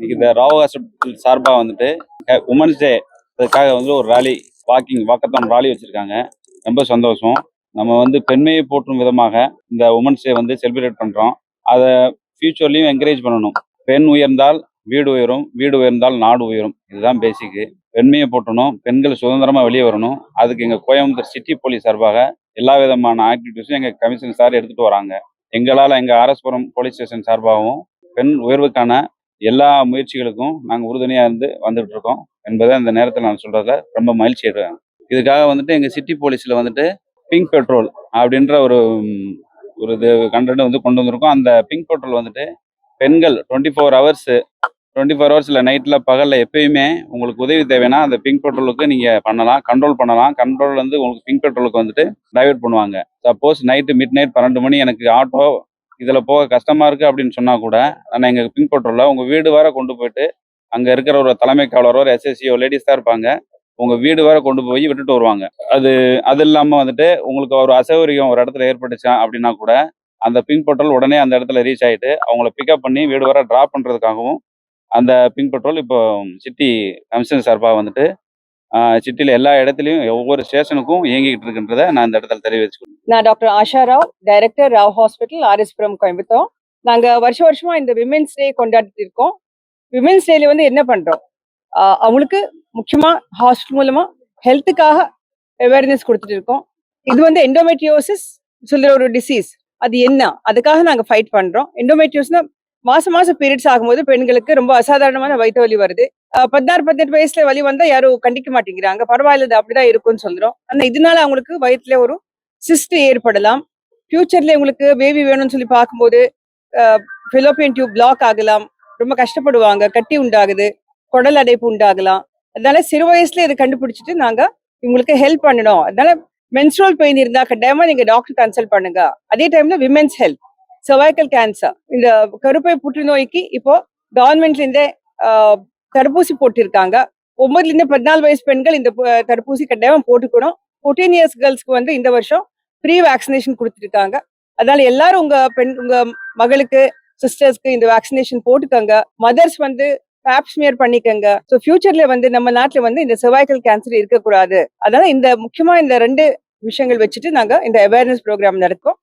இன்னைக்கு இந்த ராவ் ஹாஸ்பிட்டல் சார்பாக வந்துட்டு உமன்ஸ் டே அதுக்காக வந்து ஒரு ராலி வாக்கத்தான் ராலி வச்சுருக்காங்க. ரொம்ப சந்தோஷம். நம்ம வந்து பெண்மையை போற்றும் விதமாக இந்த உமன்ஸ் டே வந்து செலிப்ரேட் பண்ணுறோம். அதை ஃபியூச்சர்லையும் என்கரேஜ் பண்ணணும். பெண் உயர்ந்தால் வீடு உயரும், வீடு உயர்ந்தால் நாடு உயரும். இதுதான் பேசிக்கு. பெண்மையை போற்றணும், பெண்கள் சுதந்திரமாக வெளியே வரணும். அதுக்கு எங்கள் கோயம்புத்தூர் சிட்டி போலீஸ் சார்பாக எல்லா விதமான ஆக்டிவிட்டீஸும் எங்கள் கமிஷனர் சார் எடுத்துகிட்டு வராங்க. எங்களால் எங்கள் ஆர்எஸ்புரம் போலீஸ் ஸ்டேஷன் சார்பாகவும் பெண் உயர்வுக்கான எல்லா முயற்சிகளுக்கும் நாங்கள் உறுதுணையாக இருந்து வந்துட்டு இருக்கோம் என்பதை இந்த நேரத்தில் நான் சொல்றதுல ரொம்ப மகிழ்ச்சி அடைகிறேன். இதுக்காக வந்துட்டு எங்கள் சிட்டி போலீஸில் வந்துட்டு பிங்க் பெட்ரோல் அப்படின்ற ஒரு இது கண்டென்ட் வந்து கொண்டு வந்திருக்கோம். அந்த பிங்க் பெட்ரோல் வந்துட்டு பெண்கள் 24 ஹவர்ஸில் நைட்டில் பகலில் எப்பயுமே உங்களுக்கு உதவி தேவைன்னா அந்த பிங்க் பெட்ரோலுக்கு நீங்கள் கண்ட்ரோல் பண்ணலாம். கண்ட்ரோல் வந்து உங்களுக்கு பிங்க் பெட்ரோலுக்கு வந்துட்டு டைவர்ட் பண்ணுவாங்க. சப்போஸ் நைட்டு மிட் நைட் 12 மணி எனக்கு ஆட்டோ இதில் போக கஷ்டமாக இருக்குது அப்படின்னு சொன்னால் கூட நான் எங்கள் பிங்க் பெட்ரோலில் உங்கள் வீடு வர கொண்டு போயிட்டு அங்கே இருக்கிற ஒரு தலைமை காவலரோ ஒரு எஸ்எஸ்சியோ லேடிஸ் தான் இருப்பாங்க. உங்கள் வீடு வர கொண்டு போய் விட்டுட்டு வருவாங்க. அது இல்லாமல் வந்துட்டு உங்களுக்கு ஒரு அசௌகரியம் ஒரு இடத்துல ஏற்பட்டுச்சா அப்படின்னா கூட அந்த பிங்க் பெட்ரோல் உடனே அந்த இடத்துல ரீச் ஆகிட்டு அவங்கள பிக்கப் பண்ணி வீடு வர ட்ராப் பண்ணுறதுக்காகவும் அந்த பிங்க் பெட்ரோல் இப்போ சிட்டி கமிஷனர் சார்பாக வந்துட்டு சிட்டியில் எல்லா இடத்துலையும் ஒவ்வொரு ஸ்டேஷனுக்கும் இயங்கிக்கிட்டு இருக்குன்றதை நான் இந்த இடத்துல தெரிவிச்சுக்கிறேன். நான் doctor Asha Rao, director Rao hospital, RS Puram, Coimbatore. நாங்கள் வருஷமா இந்த விமென்ஸ் டே கொண்டாடிட்டு இருக்கோம். விமென்ஸ் டேல வந்து என்ன பண்றோம், அவங்களுக்கு முக்கியமா ஹாஸ்பிட்டல் மூலமா ஹெல்த்துக்காக அவேர்னஸ் கொடுத்துட்டு இருக்கோம். இது வந்து எண்டோமெட்ரியோசிஸ் சொல்ற ஒரு டிசீஸ். அது என்ன, அதுக்காக நாங்கள் ஃபைட் பண்றோம். எண்டோமெட்ரியோஸ்னா மாசம் பீரியட்ஸ் ஆகும்போது பெண்களுக்கு ரொம்ப அசாதாரணமான வயிற்று வலி வருது. 16-18 வயசுல வலி வந்தா யாரும் கண்டிக்க மாட்டேங்கிறாங்க. பரவாயில்ல, இது அப்படிதான் இருக்கும்னு சொல்றோம். ஆனா இதனால அவங்களுக்கு வயிற்றுல ஒரு சிஸ்ட் ஏற்படலாம். ஃபியூச்சர்ல உங்களுக்கு பேபி வேணும்னு சொல்லி பார்க்கும்போது ஃபிலோப்பியன் டியூப் பிளாக் ஆகலாம். ரொம்ப கஷ்டப்படுவாங்க. கட்டி உண்டாகுது, குடல் அடைப்பு உண்டாகலாம். அதனால சிறு வயசுல இதை கண்டுபிடிச்சிட்டு நாங்க இவங்களுக்கு ஹெல்ப் பண்ணணும். அதனால மென்ஸ்ட்ரல் பெயின் இருந்தா கட்டாயமா நீங்க டாக்டர் கன்சல்ட் பண்ணுங்க. அதே டைம்ல விமென்ஸ் ஹெல்த், சர்வைக்கல் கேன்சர், இந்த கருப்பை புற்றுநோய்க்கு இப்போ கவர்மெண்ட்ல இருந்தே தடுப்பூசி போட்டிருக்காங்க. 9-14 வயசு பெண்கள் இந்த தடுப்பூசி கட்டாயம் போட்டுக்கணும். 14 இயர்ஸ் கேர்ள்ஸ்க்கு வந்து இந்த வருஷம் ஃப்ரீ வேக்சினேஷன் கொடுத்துருக்காங்க. அதனால எல்லாரும் உங்க மகளுக்கு, சிஸ்டர்ஸ்க்கு இந்த வேக்சினேஷன் போட்டுக்கோங்க. மதர்ஸ் வந்து பேப்ஸ்மியர் பண்ணிக்கோங்க. ஸோ ஃபியூச்சர்ல வந்து நம்ம நாட்டில் வந்து இந்த சர்வைக்கல் கேன்சர் இருக்கக்கூடாது. அதனால முக்கியமா இந்த 2 விஷயங்கள் வச்சுட்டு நாங்க இந்த அவேர்னஸ் ப்ரோக்ராம் நடத்துவோம்.